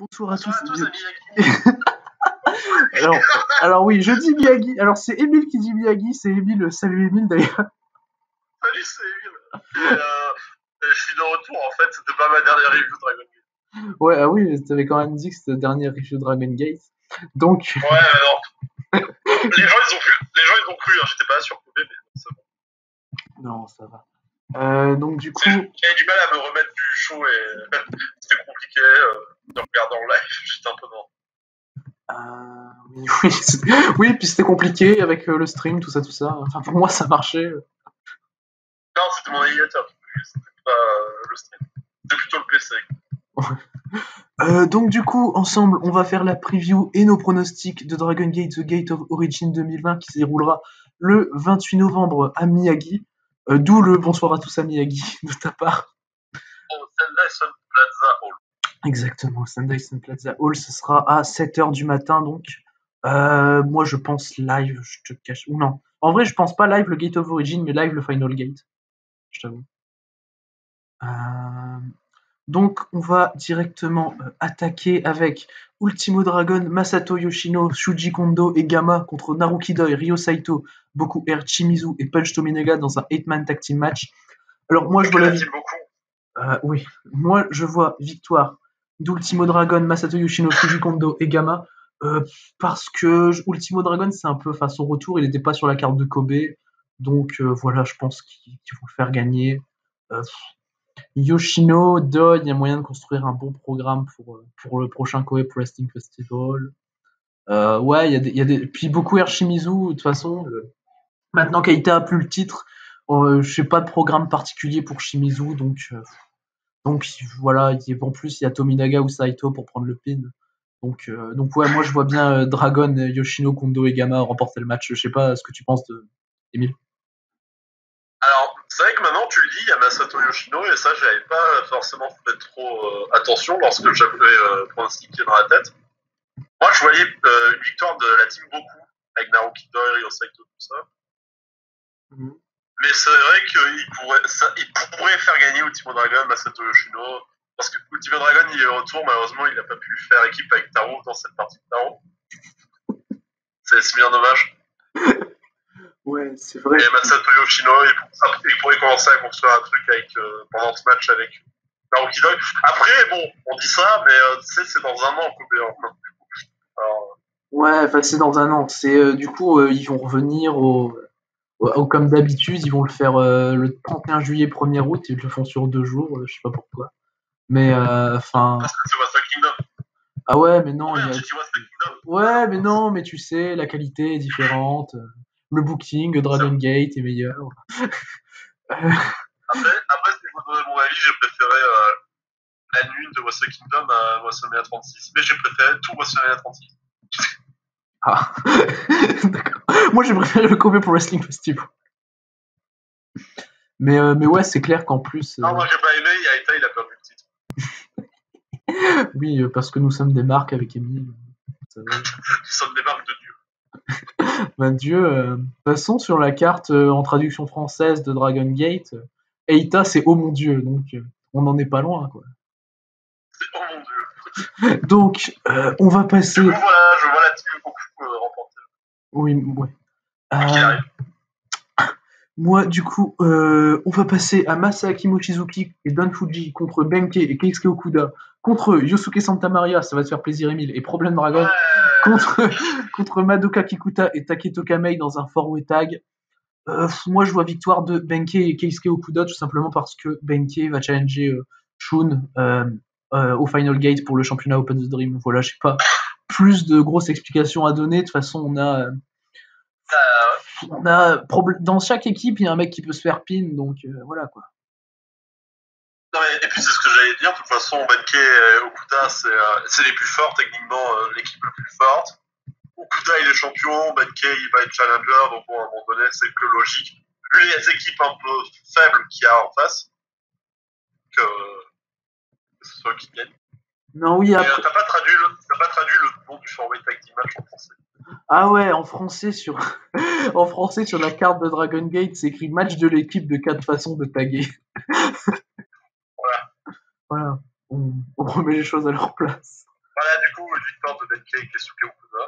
Bonsoir à tous. Bonsoir à tous, amis. alors, alors oui, je dis Miyagi. Alors c'est Émile qui dit Miyagi, c'est Émile. Salut Émile d'ailleurs. Salut, c'est Emile. Je suis de retour, en fait, c'était pas ma dernière review Dragon Gate. Ouais, ah oui, t'avais quand même dit que c'était le dernier review Dragon Gate. Donc. Ouais, mais non. Les gens, ils ont cru, hein. J'étais pas surcoupé, mais c'est bon. Non, ça va. Donc du coup. J'avais du mal à me remettre du show et c'était compliqué de regarder en live, j'étais un peu mort. Oui, puis c'était compliqué avec le stream, tout ça. Enfin, pour moi, ça marchait. Non, c'était mon navigateur, c'était pas le stream. C'était plutôt le PC. Donc du coup, ensemble, on va faire la preview et nos pronostics de Dragon Gate The Gate of Origin 2020 qui se déroulera le 28 novembre à Miyagi. D'où le bonsoir à tous à Miyagi de ta part. Au Sendai Plaza Hall. Exactement, Sendai Plaza Hall, ce sera à 7h du matin donc. Moi je pense live, je te cache. Ou non. En vrai, je pense pas live le Gate of Origin, mais live le Final Gate. Je t'avoue. Donc on va directement attaquer avec Ultimo Dragon, Masato Yoshino, Shuji Kondo et Gamma contre Naruki Doi, Ryo Saito, Boku R, Shimizu et Punch Tominaga dans un 8-man tag team match. Alors moi je vois oui, moi je vois victoire d'Ultimo Dragon, Masato Yoshino, Shuji Kondo et Gamma parce que Ultimo Dragon c'est un peu son retour, il n'était pas sur la carte de Kobe, donc voilà, je pense qu'ils vont le faire gagner. Yoshino, Doi, il y a moyen de construire un bon programme pour le prochain Kobe Pro Wrestling Festival. Ouais, il y a des puis beaucoup Shimizu de toute façon. Maintenant Keita a plus le titre, je sais pas de programme particulier pour Shimizu, donc voilà, en plus il y a Tominaga ou Saito pour prendre le pin. Donc ouais, moi je vois bien Dragon, Yoshino, Kondo et Gamma remporter le match. Je sais pas ce que tu penses de Emile. Alors, c'est vrai que maintenant tu le dis, il y a Masato Yoshino, et ça, j'avais pas forcément fait trop attention lorsque j'avais pronostiqué dans la tête. Moi, je voyais une victoire de la team Boku, avec Naruki Doi, Ryo Saito, tout ça. Mm-hmm. Mais c'est vrai qu'il pourrait faire gagner Ultimo Dragon, Masato Yoshino, parce que Ultimo Dragon, il est de retour, malheureusement, il n'a pas pu faire équipe avec Taro dans cette partie de Taro. C'est bien dommage. Ouais, c'est vrai. Et Masato Yoshino, il pourrait commencer à construire un truc pendant ce match avec Naruki Doi. Après, bon, on dit ça, mais tu sais, c'est dans un an, Kobe. Ouais, enfin, c'est dans un an. C'est du coup, ils vont revenir comme d'habitude, ils vont le faire le 31 juillet, 1er août, ils le font sur 2 jours, je sais pas pourquoi. Mais enfin. Parce que c'est Wrestle Kingdom. Ah ouais, mais non. Ouais, mais non, mais tu sais, la qualité est différente. Le booking, Dragon Gate est meilleur. Après, si je vous donner mon avis, j'ai préféré la nuit de Wrestle Kingdom à WrestleMania 36. Mais j'ai préféré tout WrestleMania 36. Ah, d'accord. Moi, j'ai préféré le Kobe Pro Wrestling Festival. Mais ouais, c'est clair qu'en plus. Non, moi, j'ai pas aimé, Yaita, il a perdu le titre. Oui, parce que nous sommes des marques avec Emile. Nous sommes des marques de Dieu. Ben Dieu, de toute façon, sur la carte en traduction française de Dragon Gate, Eita, c'est oh mon Dieu, donc on n'en est pas loin, quoi. C'est oh mon Dieu. Donc, on va passer. Du coup, voilà, je vois la team beaucoup remporter. Oui, ouais. Moi, du coup, on va passer à Masaaki Mochizuki et Don Fuji contre Benkei et Keisuke Okuda, contre Yosuke Santamaria, ça va te faire plaisir, Emile, et Problem Dragon, contre Madoka Kikuta et Taketo Kamei dans un 4-way tag. Moi, je vois victoire de Benkei et Keisuke Okuda, tout simplement parce que Benkei va challenger Shun au Final Gate pour le championnat Open the Dream. Voilà, je sais pas plus de grosses explications à donner. De toute façon, on a dans chaque équipe, il y a un mec qui peut se faire pin, donc voilà quoi. Non, et puis c'est ce que j'allais dire, de toute façon, Benkei et Okuda, c'est les plus forts, techniquement, l'équipe la plus forte. Okuda, il est champion, Benkei, il va être challenger, donc bon, à un moment donné, c'est que logique. Vu les équipes un peu faibles qu'il y a en face, que ce soit qui gagne. Non, oui, après... t'as pas traduit le nom du four-way tag team match en français. Ah ouais, en français sur la carte de Dragon Gate, c'est écrit match de l'équipe de 4 façons de taguer. Voilà. Voilà, on remet les choses à leur place. Voilà, du coup, une victoire de Benkei et Keisuke Okuda.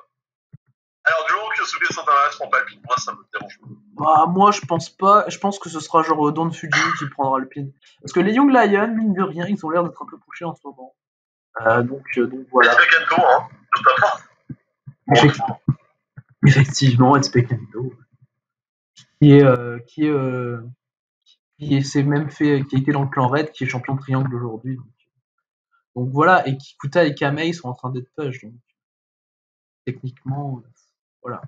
Alors, du moment que Yosuke Santana prend pas le pin, moi, ça me dérange pas. Bah, moi, je pense pas. Je pense que ce sera genre Don Fuji qui prendra le pin. Parce que les Young Lions, mine de rien, ils ont l'air d'être un peu couchés en ce moment. Donc voilà. C'est Kendo, hein, Effectivement, effectivement, It's Kendo. Qui s'est même fait, qui a été dans le clan Red, qui est champion de triangle aujourd'hui. Donc voilà, et Kikuta et Kamei sont en train d'être push, donc techniquement, voilà.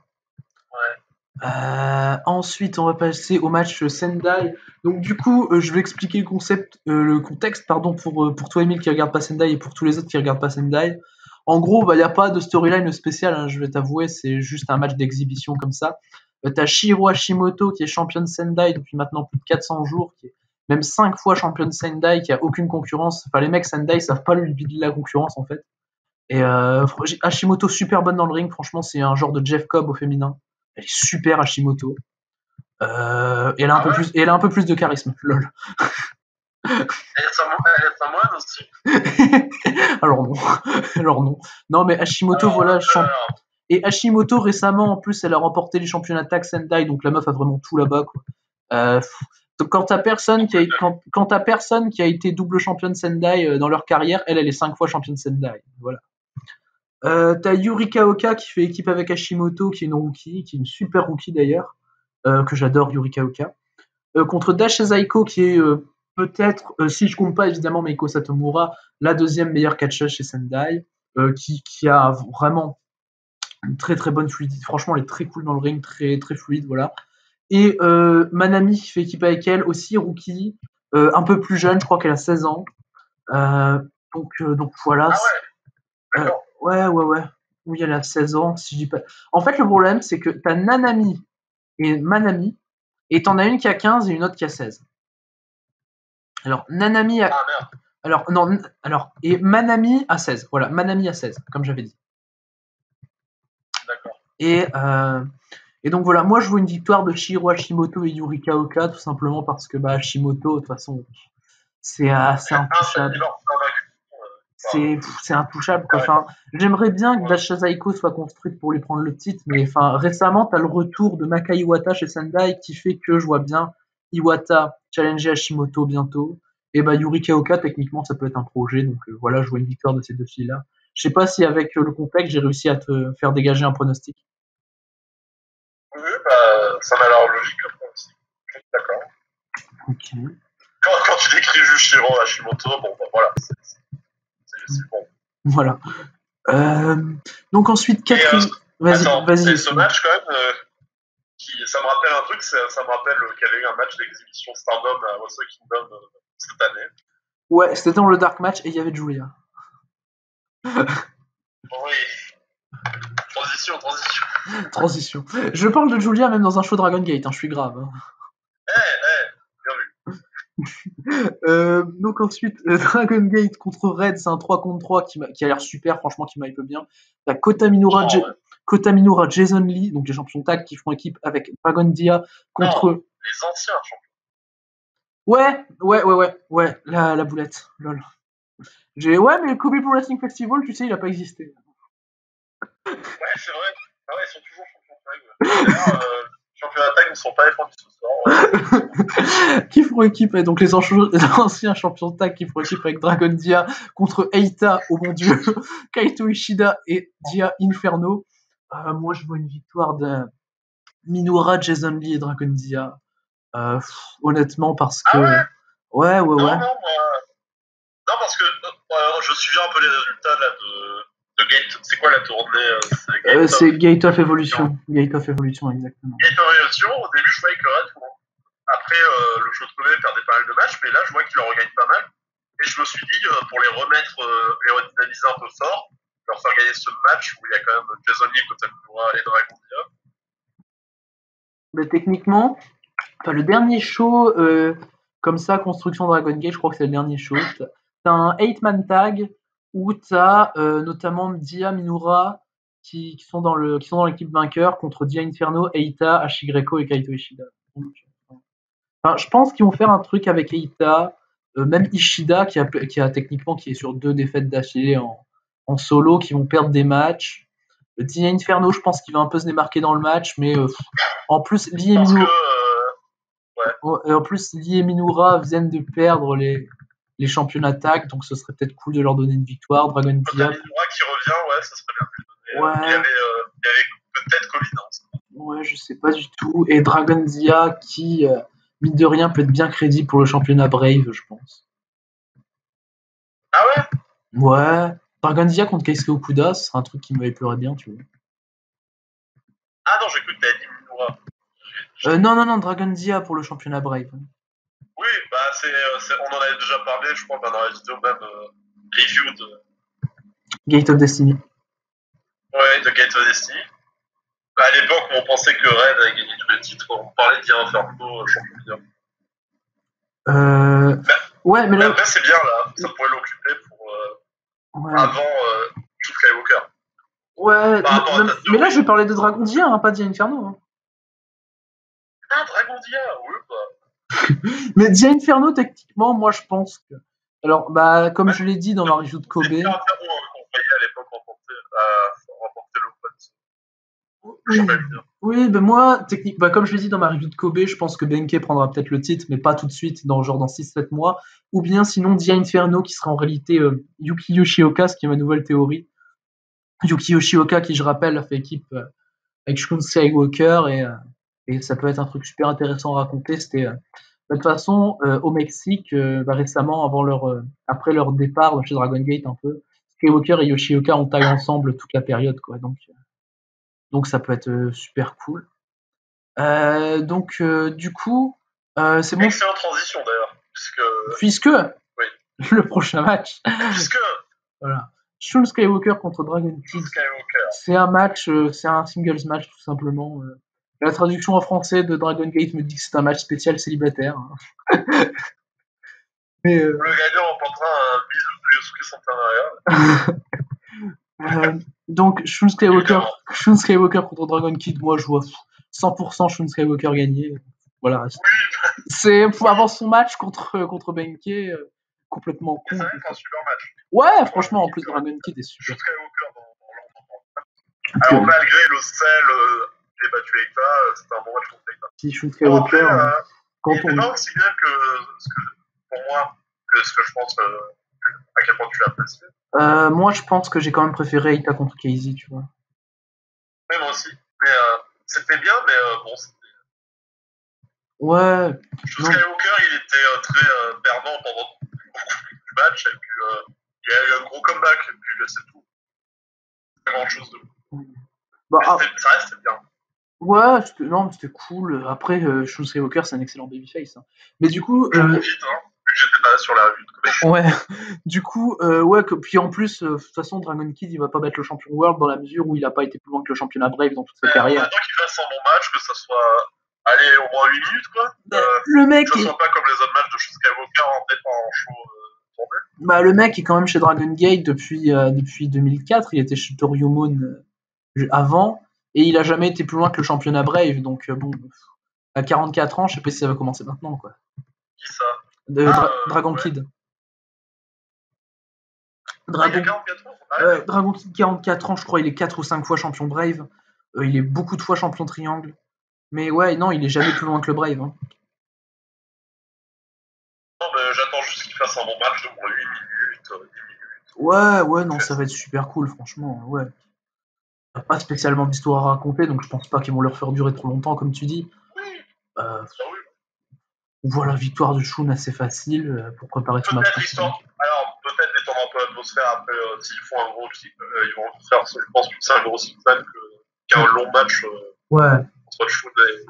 Ouais. Ensuite, on va passer au match Sendai. Donc du coup, je vais expliquer le contexte, pardon, pour toi Emile qui regarde pas Sendai et pour tous les autres qui regardent pas Sendai. En gros, bah, y a pas de storyline spéciale, hein, je vais t'avouer, c'est juste un match d'exhibition comme ça. T'as Shihiro Hashimoto qui est champion de Sendai depuis maintenant plus de 400 jours, qui est même 5 fois champion de Sendai, qui a aucune concurrence. Enfin, les mecs Sendai savent pas lui bider la concurrence en fait. Et Hashimoto super bonne dans le ring, franchement, c'est un genre de Jeff Cobb au féminin. Elle est super Hashimoto. Et elle a un peu plus de charisme, lol. Elle est sa moine aussi. Alors non. Non, mais Hashimoto, voilà. Et Hashimoto, récemment, en plus, elle a remporté les championnats Tag Sendai, donc la meuf a vraiment tout là-bas, quoi. Donc quand t'as personne qui a été double championne Sendai dans leur carrière, elle est 5 fois championne Sendai. Voilà. T'as Yurika Oka qui fait équipe avec Hashimoto, qui est une rookie, qui est une super rookie d'ailleurs, que j'adore, Yurika Oka. Contre Dash Zaiko, qui est peut-être, si je compte pas évidemment Meiko Satomura, la deuxième meilleure catcheuse chez Sendai, qui a vraiment une très très bonne fluidité. Franchement, elle est très cool dans le ring, très très fluide, voilà. Et Manami qui fait équipe avec elle, aussi rookie, un peu plus jeune, je crois qu'elle a 16 ans. Donc voilà. Ah ouais. Ouais. Oui, elle a 16 ans, si je dis pas. En fait, le problème, c'est que t'as Nanami et Manami, et t'en as une qui a 15 et une autre qui a 16. Alors, Nanami a. Ah merde. Et Manami a 16. Voilà, Manami a 16, comme j'avais dit. D'accord. Et donc voilà, moi je vois une victoire de Shihiro Hashimoto et Yurika Oka, tout simplement parce que Hashimoto, de toute façon, c'est intouchable. C'est intouchable, quoi. Enfin, j'aimerais bien que Dash Zaiko soit construite pour lui prendre le titre, mais enfin, récemment, t'as le retour de Maka Iwata chez Sendai qui fait que je vois bien Iwata challenger Hashimoto bientôt. Et Yurika Oka, techniquement, ça peut être un projet. Donc voilà, je vois une victoire de ces deux filles-là. Je sais pas si avec le contexte, j'ai réussi à te faire dégager un pronostic. Oui, bah, ça m'a l'air logique comme pronostic. D'accord. Ok. Quand tu décris juste Shihiro Hashimoto, bon, bah voilà, c'est bon. Voilà. Donc ensuite, quatrième. Vas-y. Ce match, quand même, ça me rappelle un truc, ça me rappelle qu'il y avait eu un match d'exhibition Stardom à Wrestle Kingdom cette année. Ouais, c'était dans le Dark Match et il y avait Julia. Oui. Transition. Je parle de Julia même dans un show Dragon Gate, hein, je suis grave. Hein. Bien vu. Donc ensuite, Dragon Gate contre Red, c'est un 3 contre 3 qui a l'air super, franchement, qui m'hype bien. T'as Kota Minoura, Jason Lee, donc les champions tag qui font équipe avec Dragon Dia contre... Non, les anciens champions. Ouais, la boulette, lol. Ouais, mais le Kobe Pro Wrestling Festival, tu sais, il a pas existé. Ouais, c'est vrai. Ah ouais, ils sont toujours champions tag. D'ailleurs, championnat tag ne sont pas défendus ce soir. Ouais. Qui font équipe, donc les anciens champions tag qui font équipe avec Dragon Dia contre Eita, oh mon dieu, Kaito Ishida et Dia Inferno. Moi, je vois une victoire de Minoura, Jason Lee et Dragon Dia. Honnêtement, parce que... Ah ouais. Non, parce que je suivais un peu les résultats là de Gate. C'est quoi la tournée c'est Gate of Evolution. Gate of Evolution, exactement. Gate of Evolution, au début, je voyais que Red, après, le show de Kobe perdait pas mal de matchs, mais là, je vois qu'il en regagne pas mal. Et je me suis dit, pour les remettre, les redynamiser un peu fort, leur faire gagner ce match où il y a quand même Jason Lee, Kota Minoura et Dragon Dia. Mais techniquement, le dernier show comme ça, construction Dragon Gate, je crois que c'est le dernier show. T'as un 8-man tag où t'as notamment Dia Minoura qui sont dans l'équipe vainqueur contre Dia Inferno, Eita, Hashigreco et Kaito Ishida. Donc, je pense qu'ils vont faire un truc avec Eita, même Ishida qui a techniquement qui est sur 2 défaites d'affilée en solo qui vont perdre des matchs. Dia Inferno, je pense qu'il va un peu se démarquer dans le match, mais en plus, Lee et Minoura viennent de perdre les championnats tag, donc ce serait peut-être cool de leur donner une victoire. Dragon Dia. Minoura qui revient, ouais, ça serait bien de lui donner. Ouais. Il y avait peut-être Covid. Ouais, je sais pas du tout. Et Dragon Dia qui, mine de rien, peut être bien crédible pour le championnat Brave, je pense. Ah ouais? Ouais. Dragon Dia contre Keisuke Okuda, ce serait un truc qui m'avait pleurer bien, tu vois. Ah non, j'ai cru que t'avais dit Minoura. Non, Dragon Dia pour le championnat Brave. Oui, bah on en avait déjà parlé, je crois, dans la vidéo même review de Gate of Destiny. Ouais, de Gate of Destiny. Bah, à l'époque, on pensait que Red avait gagné tous les titres, on parlait d'Ia Inferno, champion. Ouais, mais là. Après, c'est bien là, ça pourrait l'occuper pour avant Luke Skywalker. Ouais, mais là je vais parler de Dragon Dia, hein, pas Dia Inferno. Hein. Ah, Dragon Dia, oui, bah. Mais Dia Inferno, techniquement, moi je pense que. Alors, bah, comme je l'ai dit dans ma review de Kobe. C'est Dia Inferno qu'on voyait à l'époque remporter l'Open. Oui, ben moi, techniquement, comme je l'ai dit dans ma review de Kobe, je pense que Benkei prendra peut-être le titre, mais pas tout de suite, dans 6-7 mois. Ou bien sinon Dia Inferno, qui sera en réalité Yuki Yoshioka, ce qui est ma nouvelle théorie. Yuki Yoshioka, qui je rappelle, a fait équipe avec Shun Skywalker, et ça peut être un truc super intéressant à raconter. C'était de toute façon au Mexique, récemment, après leur départ chez Dragon Gate un peu, Skywalker et Yoshioka ont taillé ensemble toute la période, quoi. Donc ça peut être super cool. Du coup, c'est bon. Excellente transition d'ailleurs, puisque oui. Le prochain match. Voilà. Shun Skywalker contre Dragon Kid. C'est un match, c'est un singles match tout simplement. La traduction en français de Dragon Gate me dit que c'est un match spécial célibataire. Mais, le gagnant remportera un bisou de Yosuke Santana. Donc Shun Skywalker contre Dragon Kid, moi je vois 100% Shun Skywalker gagner. Voilà. Oui. C'est avant son match contre Benkei, complètement con. Ça va être un super match. Ouais, franchement, en plus Dragon Kid est super. Shun Skywalker dans alors malgré le sel des battu Eita, c'était un bon match contre Eita. Si Shun Skywalker, il était pas aussi bien que pour moi que ce que je pense à quel point tu l'as apprécié. Moi, je pense que j'ai quand même préféré Eita contre Casey, tu vois. Oui, moi aussi. Mais c'était bien, mais bon, c'était. Ouais. Skywalker, il était très perdant pendant beaucoup du match, et puis il y a eu un gros comeback, et puis c'est tout. Pas grand chose de. Ça restait bien. Ouais, c'était cool. Après, Shun Skywalker, c'est un excellent babyface. Hein. Mais du coup. J'étais pas sur la revue de Kobe. Ouais. Du coup, puis en plus, de toute façon, Dragon Kid, il va pas battre le champion World dans la mesure où il a pas été plus loin que le championnat Brave dans toute sa carrière. On attend qu'il fasse un bon match, que ça soit. Allez, au moins 8 minutes, quoi. Le mec. Que ce soit pas comme les autres matchs de Shun Skywalker en show tourné. Bah, le mec est quand même chez Dragon Gate depuis 2004. Il était chez Toryumon avant. Et il a jamais été plus loin que le championnat Brave. Donc, bon, à 44 ans, je sais pas si ça va commencer maintenant, quoi. Qui ça Dragon ouais. Kid. Dragon Kid, 44 ans, je crois, il est 4 ou 5 fois champion Brave. Il est beaucoup de fois champion Triangle. Mais ouais, non, il est jamais plus loin que le Brave. Hein. Non, mais j'attends juste qu'il fasse un bon match de 8 minutes, 10 minutes. Ouais, non, ça va être super cool, franchement. Ouais. Il n'y a pas spécialement d'histoire à raconter, donc je pense pas qu'ils vont leur faire durer trop longtemps, comme tu dis. Oui. Voilà, victoire de Shun assez facile pour préparer ce match. Alors, peut-être détendre un peu l'atmosphère après, s'ils font un gros ils vont faire, je pense, que c'est un gros cycle qu'un long match entre Shun et.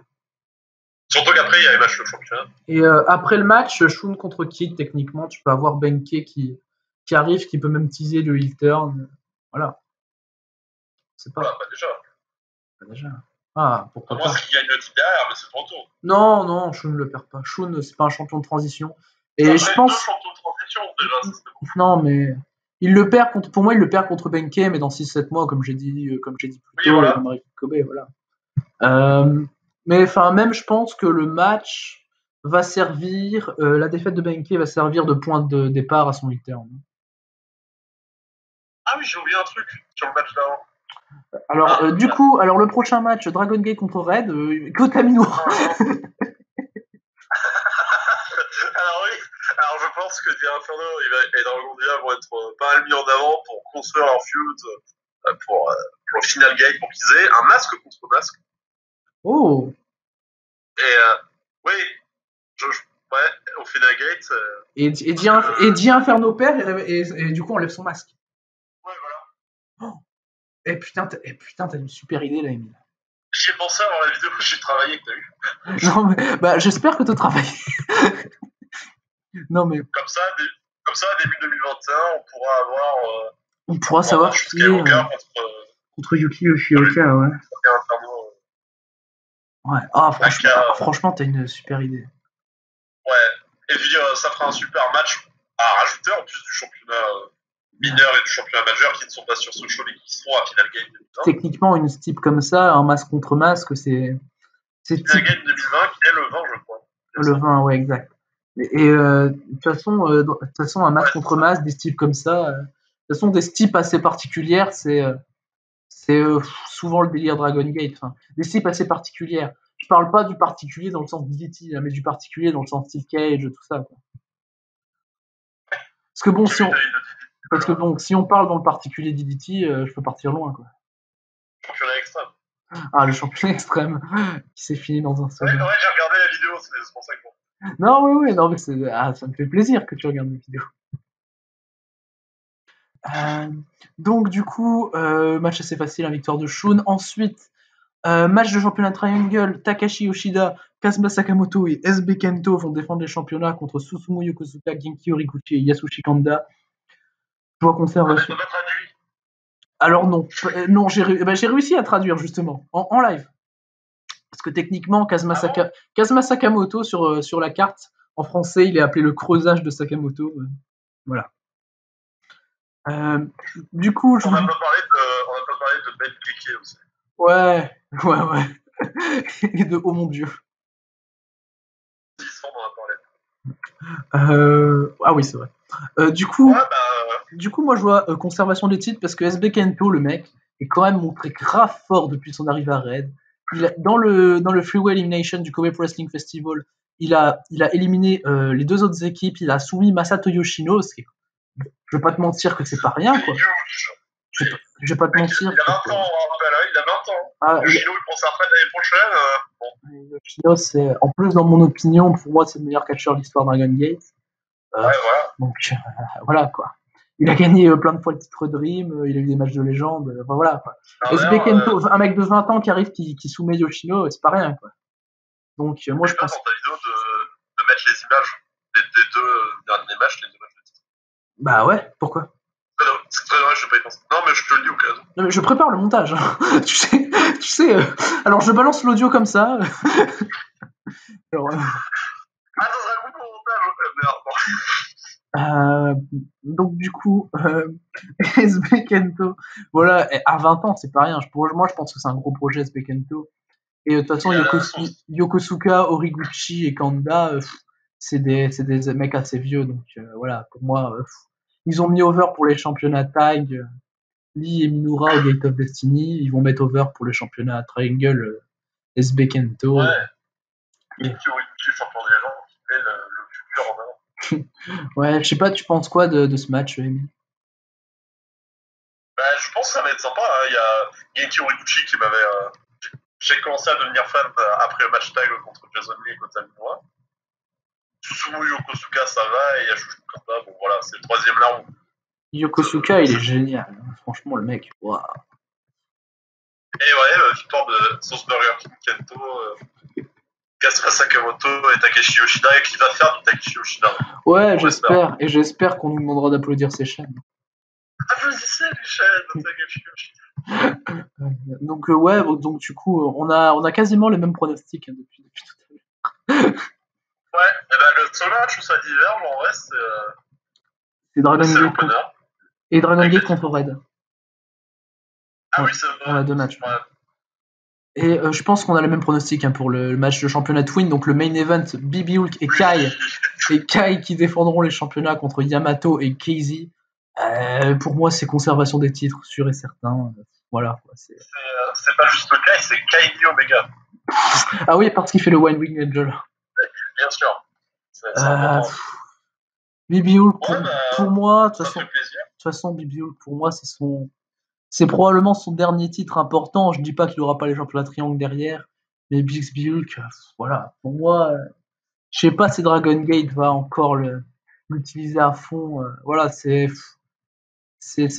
Surtout qu'après, il y a les matchs de championnat. Et après le match, Shun contre Kid, techniquement, tu peux avoir Benkei qui arrive, qui peut même teaser le heel turn. Voilà. C'est pas. Voilà, pas déjà. Pas déjà. Ah, pourquoi pas. Moi, c'est qu'il gagne le titre derrière, mais c'est trop tôt. Non, Shun ne le perd pas. Shun, c'est pas un champion de transition. Et après, je pense. 2 champions de transition, déjà, ça bon. Non, mais. Pour moi, il le perd contre Benkei, mais dans 6-7 mois, comme j'ai dit plus tôt, voilà. dans Marie Kobe, voilà. Mais enfin, même je pense que le match va servir, la défaite de Benkei va servir de point de départ à son heel turn. Ah oui, j'ai oublié un truc sur le match d'avant. Alors, du coup, le prochain match, Dragon Gate contre Red, Kota Minoura. Alors oui, alors je pense que The Inferno et Dragon Dia vont être pas mal mis en avant pour construire leur feud pour le Final Gate, pour qu'ils aient un masque contre masque. Oh. Et oui, ouais, au Final Gate. Et Di Inferno perd et du coup on lève son masque. Ouais, voilà. Oh. Et putain, t'as une super idée là, Emile. J'y ai pensé avant la vidéo que j'ai travaillé, que t'as eu. Non, mais bah, j'espère que tu travailles. Non, mais. Comme ça, début 2021, on pourra avoir. On pourra savoir qui est. Contre Yuki Yoshioka, ouais. Ouais. Ah, franchement, t'as une super idée. Ouais. Et puis, ça fera un super match à rajouter en plus du championnat mineur et du championnat majeur qui ne sont pas sur ce show mais qui seront à Final Game 2020. Techniquement, une type comme ça, un masque contre masque, c'est. Final Game 2020 qui est le 20, je crois. Le 20, ouais, exact. Et de toute façon, un masque contre masque, des styles comme ça, de toute façon, des types assez particulières, c'est souvent le délire Dragon Gate. Enfin, des types assez particulières. Je parle pas du particulier dans le sens DDT, mais du particulier dans le sens Steel Cage, tout ça. Quoi. Parce que bon, si on parle dans le particulier DDT, je peux partir loin, quoi. Championnat extrême. Ah, le championnat extrême qui s'est fini dans un seul. Ouais, j'ai regardé la vidéo, c'est pour ça que bon. Non, oui, non, mais ça me fait plaisir que tu regardes mes vidéos. Donc du coup, match assez facile, victoire de Shun. Ensuite, match de championnat triangle, Takashi Yoshida, Kazuma Sakamoto et SB Kento vont défendre les championnats contre Susumu Yokosuka, Genki Horiguchi et Yasushi Kanda. Choix conservation. Alors non, j'ai réussi à traduire justement, en live. Parce que techniquement, Kazuma Sakamoto sur la carte, en français, il est appelé le creusage de Sakamoto. Voilà. Du coup, on n'a pas parlé de Ben Keke aussi. Ouais. Et de oh mon dieu. Ah oui, c'est vrai. Du coup, moi je vois conservation des titres parce que SB Kento, le mec, est quand même montré grave fort depuis son arrivée à Red. Dans le Freeway Elimination du Kobe Pro Wrestling Festival, il a éliminé les deux autres équipes. Il a soumis Masato Yoshino. Je vais pas te mentir que c'est pas rien, quoi. Je vais pas te mentir. Il a 20 ans, il a 20 ans. Ah, Yoshino, il prend sa retraite l'année prochaine. Bon. Yoshino, c'est, en plus, dans mon opinion, pour moi, c'est le meilleur catcheur de l'histoire Dragon Gate. Ouais, voilà. Donc, voilà, quoi. Il a gagné plein de fois le titre Dream, il a eu des matchs de légende, voilà, quoi. SB Kento, un mec de 20 ans qui arrive, qui soumet Yoshino, c'est pas rien, quoi. Donc, moi, je pense. Dans ta vidéo de mettre les images des deux derniers matchs, les deux matchs de titre. Bah ouais, pourquoi? C'est très dommage, je vais pas y penser. Non, mais je te le dis au cas où. Non, mais je prépare le montage. tu sais. Alors, je balance l'audio comme ça. Alors, ça sera un coup pour montage, merde. Donc, du coup, SB Kento, voilà, à 20 ans, c'est pas rien. Moi, je pense que c'est un gros projet, SB Kento. Et de toute façon, Yokosuka, Horiguchi et Kanda, c'est des mecs assez vieux. Donc, voilà, pour moi, ils ont mis over pour les championnats tag. Lee et Minoura au Gate of Destiny, ils vont mettre over pour le championnat Triangle SB Kento. Ouais. Et Horiguchi, champion des gens, qui met le futur en avant. Ouais, je sais pas, tu penses quoi de ce match, Emile? Bah, je pense que ça va être sympa. Hein. Il y a Genki Horiguchi qui m'avait. J'ai commencé à devenir fan après le match tag contre Jason Lee et Kota Minoura. Susumu Yokosuka, ça va, et Yasushi Kanda, bon voilà, c'est le troisième larme. Yokosuka, il est génial. Franchement, le mec, waouh. Et ouais, victoire de Sauce Burger King Kento, Kazuma Sakamoto et Takeshi Yoshida, et qui va faire du Takeshi Yoshida. Ouais, j'espère. Et j'espère qu'on nous demandera d'applaudir ces chaînes. Applaudissez les chaînes de Takeshi Yoshida. Donc, ouais, donc du coup, on a quasiment les mêmes pronostics hein, depuis tout à l'heure. Ouais, et ben le seul match où ça diverge, en vrai, c'est Dragon Gate et Dragon Gate contre Red. Ah oui, c'est vrai. On a deux matchs. Ouais. Et je pense qu'on a le même pronostic hein, pour le match de championnat Twin, donc le main event, Bibi Hulk et Kai, qui défendront les championnats contre Yamato et Casey. Pour moi, c'est conservation des titres, sûr et certain. Voilà. Quoi, C'est pas juste le Kai, c'est Kaini Omega. Ah oui, parce qu'il fait le One Wing Angel. Bien sûr. C'est Euh, important. Bibi Hulk, Ouais, bah, pour moi, de ça fait plaisir. toute façon, Bibi Hulk, pour moi, c'est probablement son dernier titre important. Je dis pas qu'il aura pas les championnats triangle derrière, mais Bixby Hulk, voilà. Pour moi, je sais pas si Dragon Gate va encore l'utiliser à fond. Voilà, c'est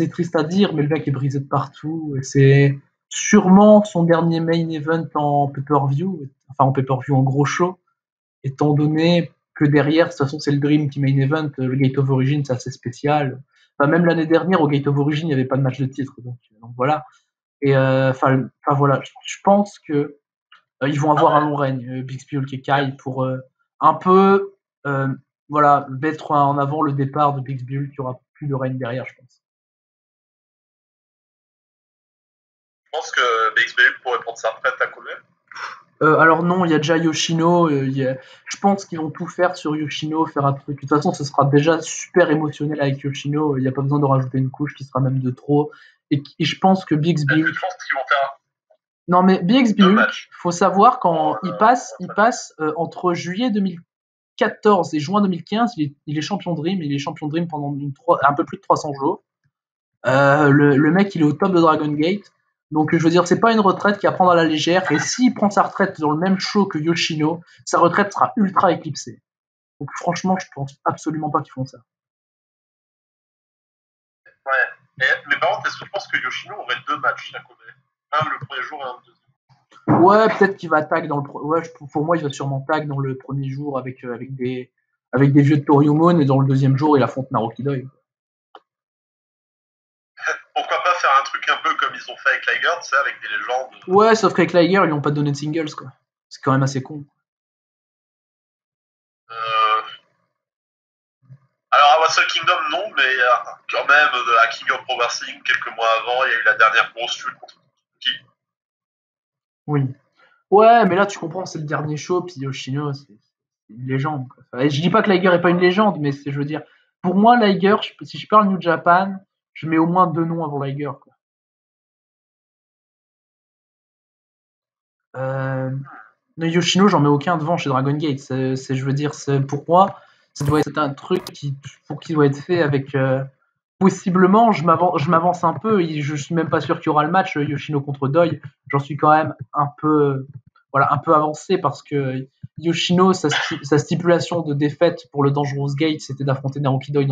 triste à dire, mais le mec est brisé de partout. Et c'est sûrement son dernier main event en pay-per-view, enfin en pay-per-view en gros show, étant donné que derrière, de toute façon, c'est le Dream qui main event, le Gate of Origin, c'est assez spécial. Enfin, même l'année dernière, au Gate of Origin, il n'y avait pas de match de titre, donc voilà. Et voilà, je pense que ils vont avoir un long règne, Bixby Hulk et Kai, pour un peu, euh, voilà, mettre en avant le départ de Bixby Hulk, qui aura plus de règne derrière, je pense. Je pense que BXB pourrait prendre sa retraite à Kobe. Alors non, il y a déjà Yoshino. Je pense qu'ils vont tout faire sur Yoshino, faire un truc. De toute façon, ce sera déjà super émotionnel avec Yoshino. Il n'y a pas besoin de rajouter une couche qui sera même de trop. Et je pense que Bixby Hulk. Je pense qu'ils vont faire. Non mais Bixby Hulk, faut savoir quand il passe entre juillet 2014 et juin 2015, il est champion Dream. Il est champion Dream pendant un peu plus de 300 jours. Le mec, il est au top de Dragon Gate. Donc, je veux dire, c'est pas une retraite qui à prendre à la légère. Et s'il prend sa retraite dans le même show que Yoshino, sa retraite sera ultra éclipsée. Donc, franchement, je pense absolument pas qu'ils font ça. Ouais. Mais par contre, est-ce que tu penses que Yoshino aurait 2 matchs à Kobe? Un le premier jour et un le deuxième? Ouais, peut-être qu'il va tag dans le. Ouais, pour moi, il va sûrement tag dans le premier jour avec des vieux de Toriumon et dans le deuxième jour, il affronte Naruki Doi. Pourquoi pas faire un truc un peu comme ils ont fait avec Liger, tu sais, avec des légendes. Ouais, sauf qu'avec Liger, ils lui ont pas donné de singles, quoi. C'est quand même assez con. Alors à Wrestle Kingdom, non, mais quand même, à King of Pro Wrestling, quelques mois avant, il y a eu la dernière grosse feud contre qui? Oui. Ouais, mais là, tu comprends, c'est le dernier show, puis Yoshino, c'est une légende. Quoi. Enfin, je dis pas que Liger est pas une légende, mais je veux dire, pour moi, Liger, si je parle New Japan, je mets au moins 2 noms avant Liger. Quoi. Yoshino, j'en mets aucun devant chez Dragon Gate. Je veux dire, pour moi, ça doit être un truc qui doit être fait avec. Possiblement, je m'avance un peu. Je suis même pas sûr qu'il y aura le match Yoshino contre Doi. J'en suis quand même un peu avancé parce que Yoshino, sa stipulation de défaite pour le Dangerous Gate, c'était d'affronter Naruki Doi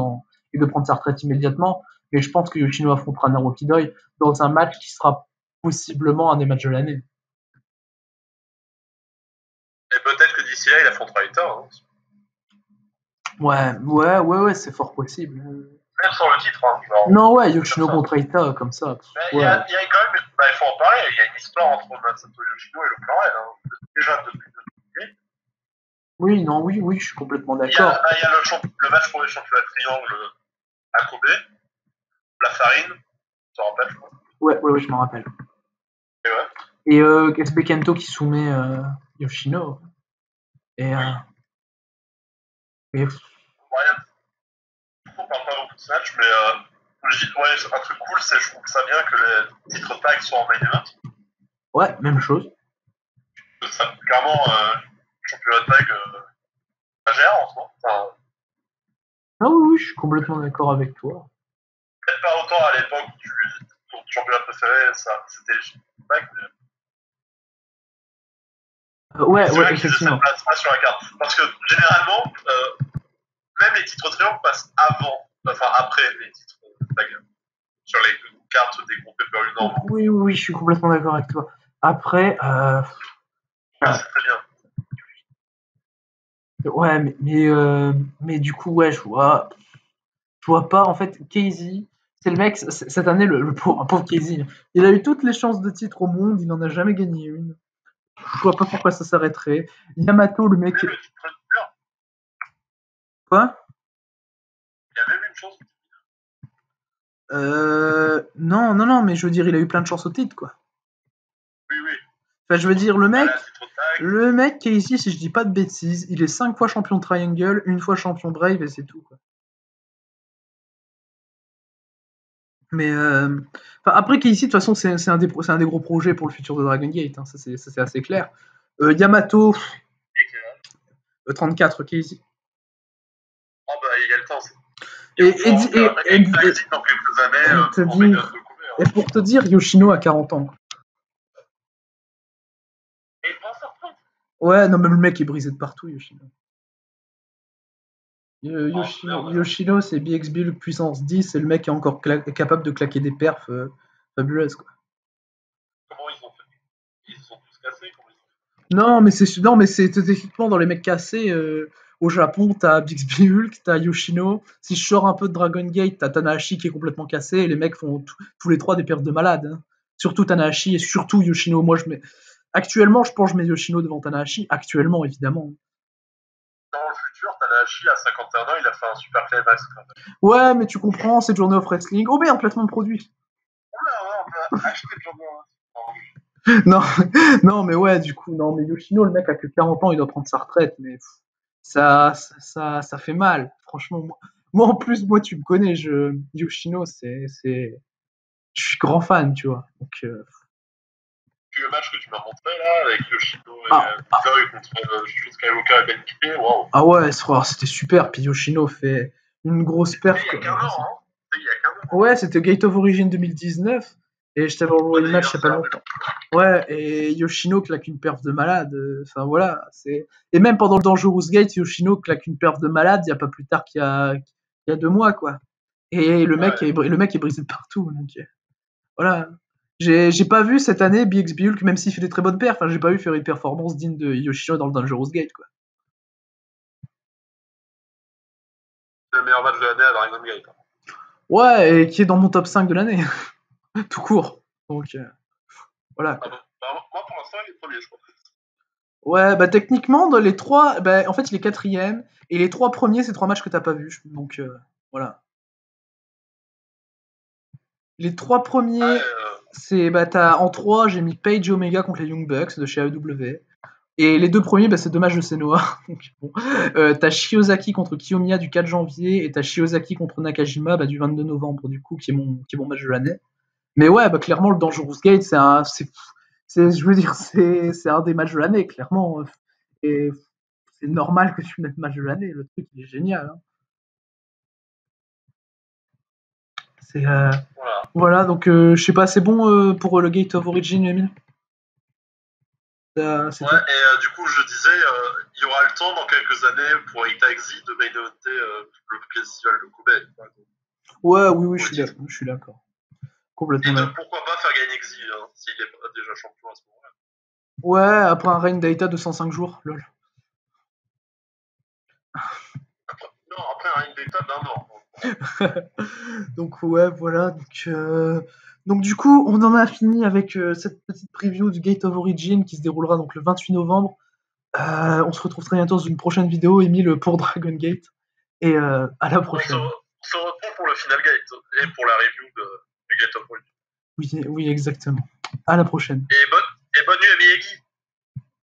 et de prendre sa retraite immédiatement. Mais je pense que Yoshino affrontera Naruki Doi dans un match qui sera possiblement un des matchs de l'année. Et peut-être que d'ici là, il affrontera Ita. Hein. Ouais, c'est fort possible. Même sans le titre. Hein, genre, non, ouais, Yoshino contre Ita, comme ça. Il y a quand même, il faut en parler, il y a une histoire entre Masato Yoshino et le Clarel. Hein. Déjà depuis 2008. Oui, je suis complètement d'accord. Il y a le match pour les championnats de triangle à Kobe, la farine, tu te rappelles, je crois. Ouais, je m'en rappelle. Et SB Kento qui soumet Yoshino. Et on parle pas beaucoup de ce match, mais un truc cool, c'est je trouve ça bien que les titres tag soient en main event. Ouais, même chose. Ça, clairement, championnat de tag ça gère en ce moment. Enfin, ah oui, je suis complètement d'accord avec toi. Peut-être pas autant à l'époque où ton championnat préféré, c'était les tag, mais. Ouais, effectivement. Pas sur la carte. Parce que généralement, même les titres triangles passent après les titres tag. Sur les cartes des groupes pay-per-view normaux. Oui, je suis complètement d'accord avec toi. Après, c'est très bien. Ouais, mais du coup, ouais, je vois pas, en fait, Casey, c'est le mec, cette année, le pauvre Casey, il a eu toutes les chances de titre au monde, il n'en a jamais gagné une. Je vois pas pourquoi ça s'arrêterait. Yamato, le mec... Quoi? Il y a même une chance. Non, mais je veux dire, il a eu plein de chances au titre, quoi. Oui. Enfin, je veux dire, le mec, Casey, si je dis pas de bêtises, il est 5 fois champion Triangle, 1 fois champion Brave, et c'est tout, quoi. Mais après, Casey, de toute façon, c'est un des gros projets pour le futur de Dragon Gate. Hein, ça, c'est assez clair. Yamato, 34, Casey. Oh bah il y a le temps. Et dans quelques années, pour te dire, Yoshino a 40 ans. Et il prend sa retraite. Ouais, non, même le mec est brisé de partout, Yoshino. Yoshino, c'est BXB puissance 10, c'est le mec qui est encore capable de claquer des perfs fabuleuses, quoi. Comment ils ont fait? Ils se sont tous cassés? Non, mais c'est techniquement dans les mecs cassés. Au Japon, t'as Bixby Hulk, t'as Yoshino. Si je sors un peu de Dragon Gate, t'as Tanahashi qui est complètement cassé. Et les mecs font tous les trois des perfs de malade. Hein. Surtout Tanahashi et surtout Yoshino. Actuellement, je pense que je mets Yoshino devant Tanahashi. Actuellement, évidemment. Dans le futur, Tanahashi, à 51 ans, il a fait un super climax. Ouais, mais tu comprends, c'est Journey of Wrestling. Oh merde, placement de produit. Oula, on peut acheter Journey of non, non, mais ouais, du coup, non, mais Yoshino, le mec a que 40 ans, il doit prendre sa retraite, mais ça fait mal, franchement. Moi, en plus, moi, tu me connais, Yoshino, je suis grand fan, tu vois. Donc, Puis le match que tu m'as montré là, avec Yoshino et contre Shun Skywalker et Ben waouh. Ah ouais, c'était super. Puis Yoshino fait une grosse perf. Il y a 15 ans, hein. Ouais, c'était Gate of Origin 2019. Et je t'avais envoyé le match il y a pas longtemps. Ouais, et Yoshino claque une perf de malade. Enfin voilà. Et même pendant le Dangerous Gate, Yoshino claque une perf de malade il n'y a pas plus tard qu'il y a 2 mois, quoi. Et le mec est brisé de partout. Donc, voilà. J'ai pas vu cette année BXB Hulk, même s'il fait des très bonnes perfs. Enfin, j'ai pas vu faire une performance digne de Yoshino dans le Dangerous Gate, quoi. C'est le meilleur match de l'année à Dragon Gate. Ouais, et qui est dans mon top 5 de l'année. Tout court. Donc, voilà. Ah bah, moi, pour l'instant, il est premier, je crois. Ouais, bah techniquement, dans les 3, bah, en fait, il est 4ème. Et les 3 premiers, c'est 3 matchs que t'as pas vus. Donc, voilà. Les 3 premiers, c'est, bah, en 3, j'ai mis Page et Omega contre les Young Bucks de chez AEW. Et les 2 premiers, bah, c'est 2 matchs de Senoa. Donc, bon. T'as Shiozaki contre Kiyomiya du 4 janvier et t'as Shiozaki contre Nakajima du 22 novembre, du coup, qui est mon match de l'année. Mais ouais, bah, clairement, le Dangerous Gate, je veux dire, c'est un des matchs de l'année, clairement. Et c'est normal que tu mettes match de l'année. Le truc, il est génial. Hein. Voilà, donc je sais pas, c'est bon pour le Gate of Origin, Emile? Ouais, et du coup, je disais, il y aura le temps dans quelques années pour Itaxi de main eventer le festival de Kobe. Ouais, oui, je suis d'accord. Complètement et d'accord. Pourquoi pas faire gagner Exi s'il est déjà champion à ce moment-là. Ouais, après un reign d'Aita de 105 jours, lol. Non, après un reign d'État d'un an. Donc ouais, voilà. Donc du coup, on en a fini avec cette petite preview du Gate of Origin qui se déroulera donc le 28 novembre. On se retrouve très bientôt dans une prochaine vidéo, Emile, pour Dragon Gate. Et à la prochaine. On se retrouve pour le Final Gate et pour la review du Gate of Origin. Oui, exactement. À la prochaine. Et bonne nuit à Miyagi.